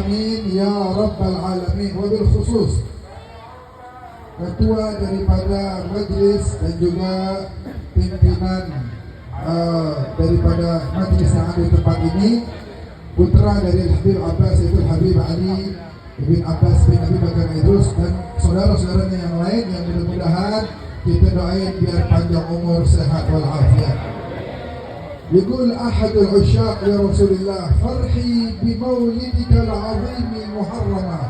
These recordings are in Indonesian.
amin ya rabbal alamin. Wabil khusus ketua daripada majlis dan juga pimpinan daripada majlis yang ada di tempat ini, putra dari Habib Abbas, yaitu Habib Ali bin Abbas bin Abi Bakar Idrus, dan saudara-saudaranya yang lain yang mudah-mudahan kita doain biar panjang umur, sehat walafiat. يقول أحد العشاق يا رسول الله فرحي بمولدك العظيم محرما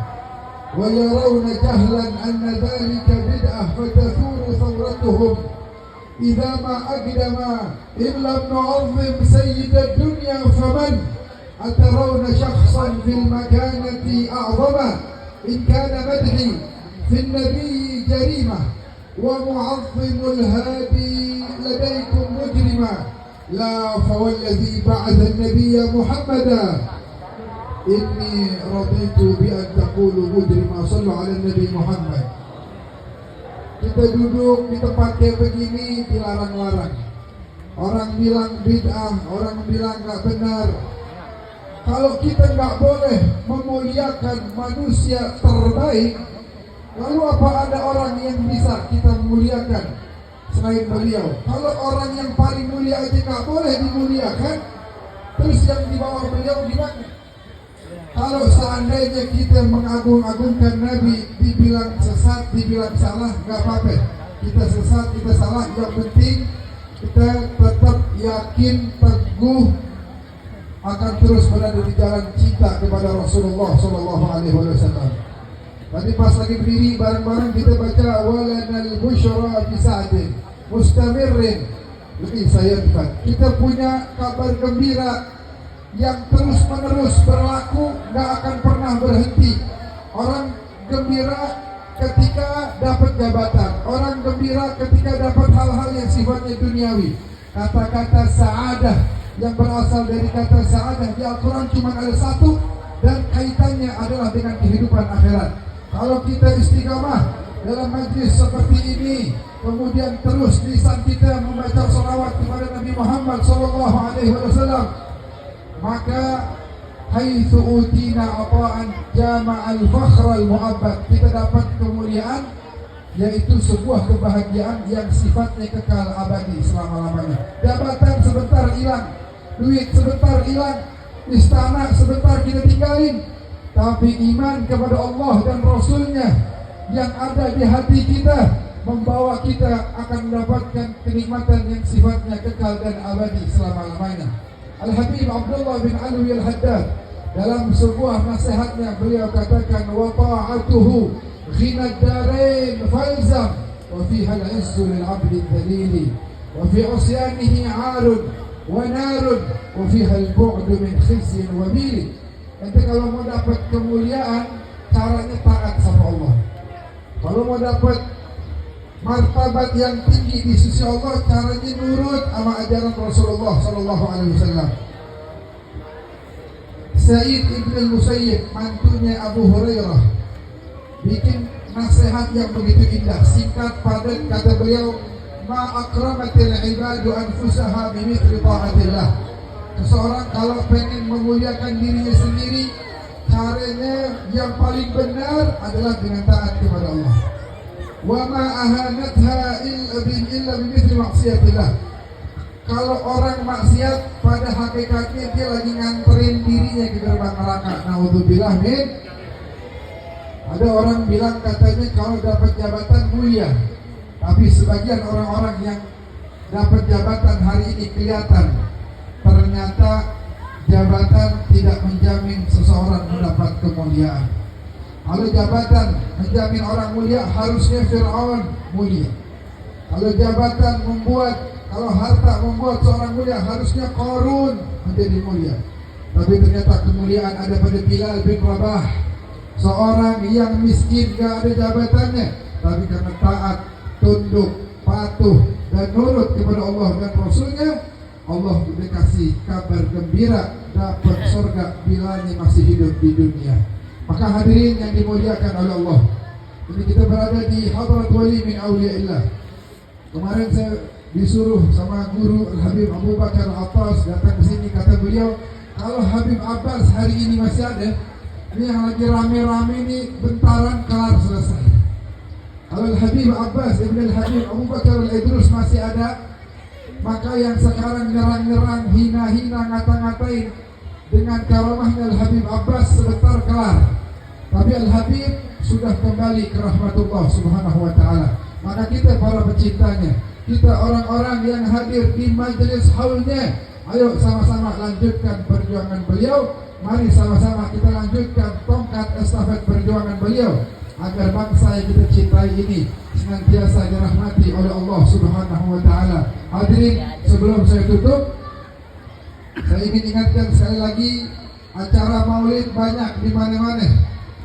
ويرون جهلا أن ذلك بدعة فتثور ثورتهم إذا ما أقدم إن لم نعظم سيد الدنيا فمن أترون شخصا في المكانة أعظم إن كان مدحي في النبي جريمة ومعظم الهادي لديكم مجرما لا فوالذي بعث النبي محمدا إني رضيت بأن تقولوا مجرما صلوا على النبي محمد. Kita duduk di tempat kayak begini dilarang-larang. Orang bilang bid'ah, orang bilang nggak benar. Kalau kita nggak boleh memuliakan manusia terbaik, lalu apa ada orang yang bisa kita muliakan selain beliau? Kalau orang yang paling mulia aja nggak boleh dimuliakan, terus yang di bawah beliau gimana? Kalau seandainya kita mengagung-agungkan Nabi, dibilang sesat, dibilang salah, nggak apa-apa. Kita sesat, kita salah, yang penting kita tetap yakin, teguh, akan terus berada di jalan cinta kepada Rasulullah Sallallahu Alaihi Wasallam. Tadi pas lagi berdiri bareng-bareng kita baca walanal busyra bisa'din mustamirrin. Lebih saya depan. Kita punya kabar gembira yang terus-menerus berlaku, nggak akan pernah berhenti. Orang gembira ketika dapat jabatan, orang gembira ketika dapat hal-hal yang sifatnya duniawi. Kata-kata sa'adah yang berasal dari kata sa'adah di Al-Quran cuma ada satu, dan kaitannya adalah dengan kehidupan akhirat. Kalau kita istiqamah dalam majlis seperti ini, kemudian terus lisan kita membaca salawat kepada Nabi Muhammad sallallahu alaihi wasallam, maka haitsu utina ata'an jama'al fakhral mu'abbad, kita dapat kemuliaan, yaitu sebuah kebahagiaan yang sifatnya kekal abadi selama-lamanya. Jabatan sebentar hilang, duit sebentar hilang, istana sebentar kita tinggalin, tapi iman kepada Allah dan Rasulnya yang ada di hati kita membawa kita akan mendapatkan kenikmatan yang sifatnya kekal dan abadi selama-lamanya. Al-Habib Abdullah bin Alwi Al-Haddad dalam sebuah nasihatnya beliau katakan wa ta'atuhu ghinad darain falzam wa fiha al-izzu lil 'abdi dhalili wa fi usyanihi 'arun wa narun wa fiha al-bu'du min khizyin wa bili. Nanti kalau mau dapat kemuliaan, caranya taat sama Allah. Kalau mau dapat martabat yang tinggi di sisi Allah, caranya nurut sama ajaran Rasulullah sallallahu alaihi wasallam. Sa'id ibn al-Musayyib, mantunya Abu Hurairah, bikin nasihat yang begitu indah, singkat, padat. Kata beliau, ma akramatil ibadu anfusaha bimithli ta'atillah. Seseorang kalau pengen memuliakan dirinya sendiri, caranya yang paling benar adalah dengan taat kepada Allah. Wa ma ahanatha illa bimithli maksiatillah. Kalau orang maksiat, pada hakikatnya dia lagi nganterin dirinya ke gerbang neraka. Naudzubillah min. Ada orang bilang katanya kalau dapat jabatan mulia, tapi sebagian orang-orang yang dapat jabatan hari ini kelihatan, ternyata jabatan tidak menjamin seseorang mendapat kemuliaan. Kalau jabatan menjamin orang mulia, harusnya Fir'aun mulia. Kalau jabatan membuat, kalau harta membuat seorang mulia, harusnya Qarun menjadi mulia. Tapi ternyata kemuliaan ada pada Bilal bin Rabah, seorang yang miskin, gak ada jabatannya, tapi karena taat, tunduk, patuh, dan nurut kepada Allah dan Rasulnya, Allah dikasih kabar gembira dapat surga bila masih hidup di dunia. Maka hadirin yang dimuliakan oleh Allah, ini kita berada di Hadrat Wali min Awliyaillah. Kemarin saya disuruh sama guru Habib Abu Bakar Abbas datang ke sini. Kata beliau, kalau Habib Abbas hari ini masih ada, Ini yang lagi rame-rame ini bentaran kelar selesai. Kalau Al-Habib Abbas Ibn Al-Habib Abu Bakar Al-Idrus masih ada, maka yang sekarang nyerang-nyerang, hina-hina, ngata-ngatain dengan karamahnya Al-Habib Abbas sebentar kelar. Tapi Al-Habib sudah kembali ke rahmatullah subhanahu wa ta'ala. Maka kita para pecintanya, kita orang-orang yang hadir di majelis haulnya, ayo sama-sama lanjutkan perjuangan beliau. Mari sama-sama kita lanjutkan tongkat estafet perjuangan beliau, agar bangsa yang kita cintai ini senantiasa dirahmati oleh Allah subhanahu wa ta'ala. Hadirin, sebelum saya tutup, saya ingin ingatkan sekali lagi, acara maulid banyak di mana-mana.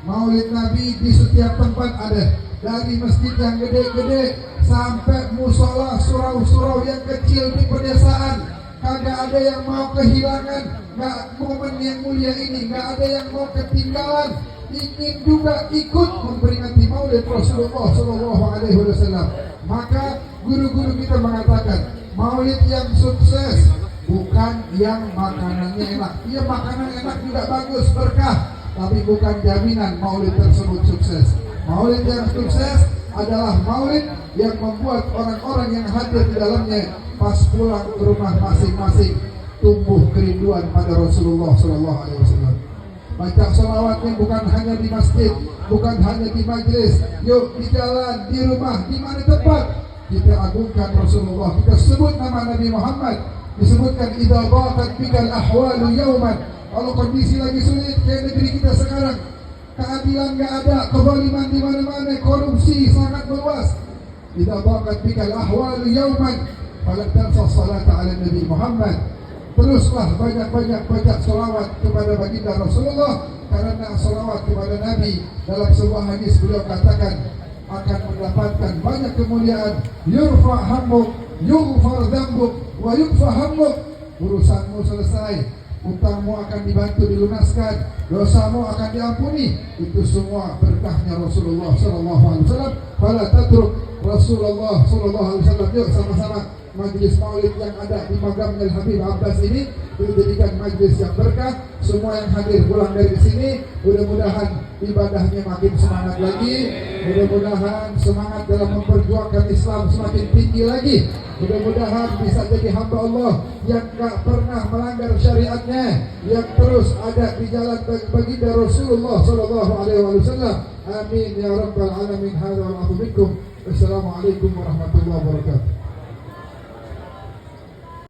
Maulid Nabi di setiap tempat ada, dari masjid yang gede-gede sampai musola surau-surau yang kecil di pedesaan. Kagak ada yang mau kehilangan momen yang mulia ini, nggak ada yang mau ketinggalan. Ingin juga ikut memperingati Maulid Rasulullah Shallallahu Alaihi Wasallam. Maka guru-guru kita mengatakan Maulid yang sukses bukan yang makanannya enak. Iya, makanan enak juga bagus, berkah, tapi bukan jaminan Maulid tersebut sukses. Maulid yang sukses adalah Maulid yang membuat orang-orang yang hadir di dalamnya pas pulang ke rumah masing-masing tumbuh kerinduan pada Rasulullah Shallallahu Alaihi Wasallam. Baca salawatnya bukan hanya di masjid, bukan hanya di majlis, yuk di jalan, di rumah, di mana tempat kita agungkan Rasulullah. Kita sebut nama Nabi Muhammad. Disebutkan idza dhaqat bikal ahwalu yauman. Kalau kondisi lagi sulit kayak negeri kita sekarang, keadilan nggak ada, kezaliman di mana-mana, korupsi sangat meluas. Idza dhaqat bikal ahwalu yauman fala tansa salata ala Nabi Muhammad. Teruslah banyak-banyak baca salawat kepada baginda Rasulullah, karena salawat kepada Nabi dalam sebuah hadis beliau katakan akan mendapatkan banyak kemuliaan. Yurfa hammuk, yughfar dzambuk, wa yukfa hammuk. Urusanmu selesai, utangmu akan dibantu dilunaskan, dosamu akan diampuni. Itu semua berkahnya Rasulullah sallallahu alaihi wasallam. Fala tatruk Rasulullah sallallahu alaihi wasallam. Yuk sama-sama majlis maulid yang ada di magamnya Al-Habib Abbas ini dijadikan majlis yang berkah. Semua yang hadir pulang dari sini, mudah-mudahan ibadahnya makin semangat lagi, mudah-mudahan semangat dalam memperjuangkan Islam semakin tinggi lagi, mudah-mudahan bisa jadi hamba Allah yang gak pernah melanggar syariatnya, yang terus ada di jalan baginda Rasulullah Sallallahu Alaihi Wasallam. Amin ya rabbal alamin. Hadza wal 'afwu minkum. Assalamualaikum warahmatullahi wabarakatuh.